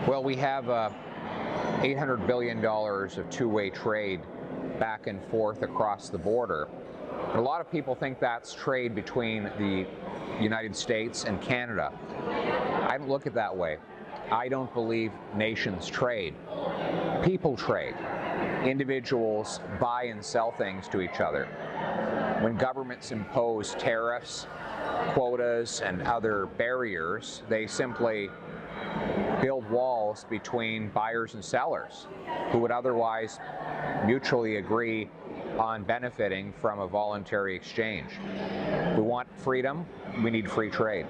Well, we have $800 billion of two-way trade back and forth across the border. A lot of people think that's trade between the United States and Canada. I don't look at it that way. I don't believe nations trade. People trade. Individuals buy and sell things to each other. When governments impose tariffs, quotas, and other barriers, they simply build walls between buyers and sellers who would otherwise mutually agree on benefiting from a voluntary exchange. We want freedom, we need free trade.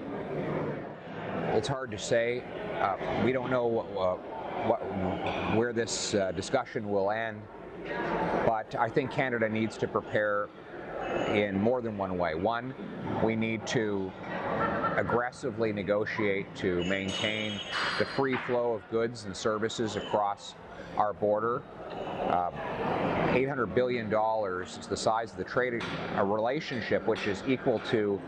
It's hard to say. We don't know where this discussion will end, but I think Canada needs to prepare in more than one way. One, we need to aggressively negotiate to maintain the free flow of goods and services across our border. $800 billion is the size of the trade relationship, which is equal to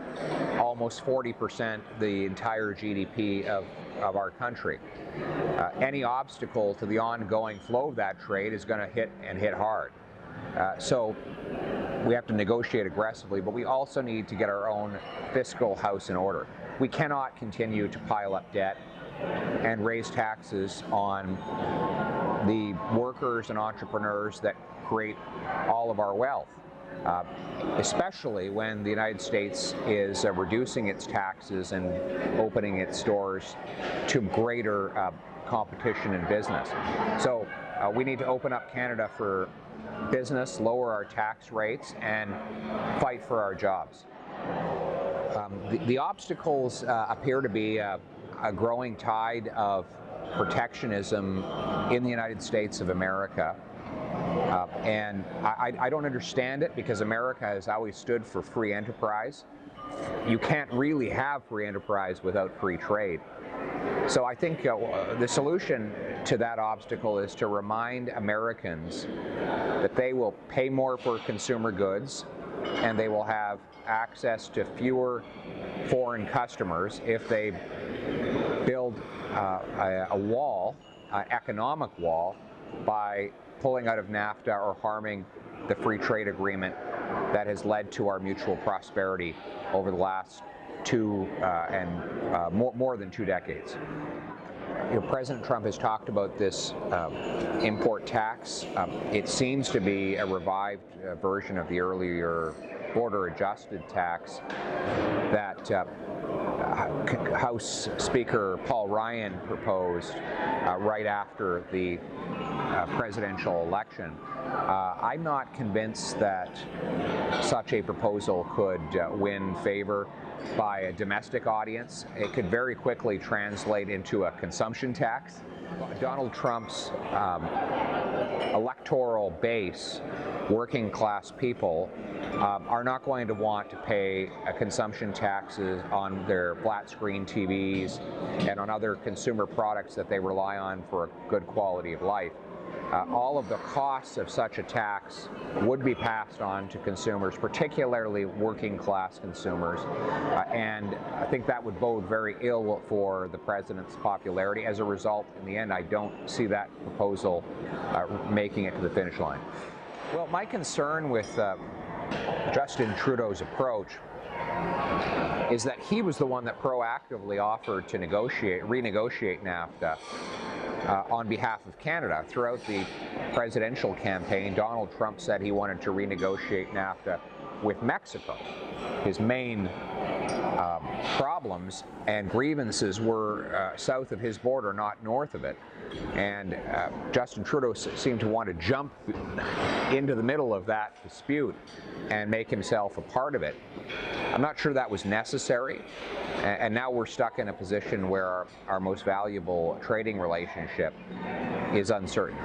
almost 40% the entire GDP of our country. Any obstacle to the ongoing flow of that trade is going to hit hard. So we have to negotiate aggressively, but we also need to get our own fiscal house in order. We cannot continue to pile up debt and raise taxes on the workers and entrepreneurs that create all of our wealth, especially when the United States is reducing its taxes and opening its doors to greater competition in business. So we need to open up Canada for business, lower our tax rates, and fight for our jobs. The obstacles appear to be a growing tide of protectionism in the United States of America. And I don't understand it, because America has always stood for free enterprise. You can't really have free enterprise without free trade. So I think the solution to that obstacle is to remind Americans that they will pay more for consumer goods and they will have access to fewer foreign customers if they build a wall, an economic wall, by pulling out of NAFTA or harming the free trade agreement that has led to our mutual prosperity over the last more than 2 decades. President Trump has talked about this import tax. It seems to be a revived version of the earlier border-adjusted tax that House Speaker Paul Ryan proposed right after the presidential election. I'm not convinced that such a proposal could win favor by a domestic audience. It could very quickly translate into a consumption tax. Donald Trump's electoral base, working class people, are not going to want to pay consumption taxes on their flat screen TVs and on other consumer products that they rely on for a good quality of life. All of the costs of such a tax would be passed on to consumers, particularly working class consumers, and I think that would bode very ill for the president's popularity. As a result, in the end, I don't see that proposal making it to the finish line. Well, my concern with Justin Trudeau's approach is that he was the one that proactively offered to renegotiate NAFTA on behalf of Canada. Throughout the presidential campaign, Donald Trump said he wanted to renegotiate NAFTA with Mexico. His main problems and grievances were south of his border, not north of it. And Justin Trudeau seemed to want to jump into the middle of that dispute and make himself a part of it. I'm not sure that was necessary, and now we're stuck in a position where our most valuable trading relationship is uncertain.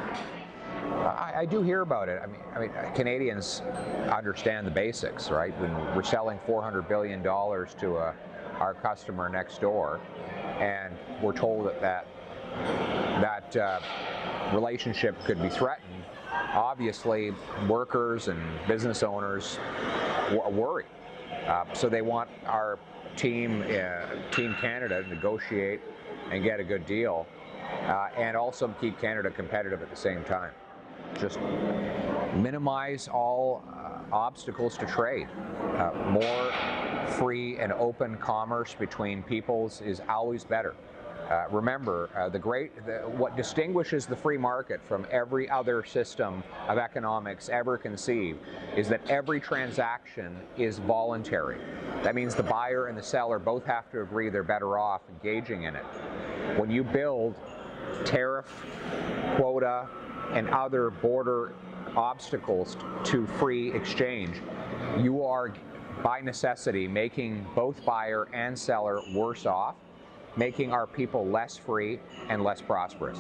I do hear about it. I mean, Canadians understand the basics, right? When we're selling $400 billion to our customer next door, and we're told that relationship could be threatened, obviously workers and business owners worry. So they want our Team Canada to negotiate and get a good deal. and also keep Canada competitive at the same time. Just minimize all obstacles to trade. More free and open commerce between peoples is always better. Remember, what distinguishes the free market from every other system of economics ever conceived is that every transaction is voluntary. That means the buyer and the seller both have to agree they're better off engaging in it. When you build tariff, quota, and other border obstacles to free exchange, you are by necessity making both buyer and seller worse off, making our people less free and less prosperous.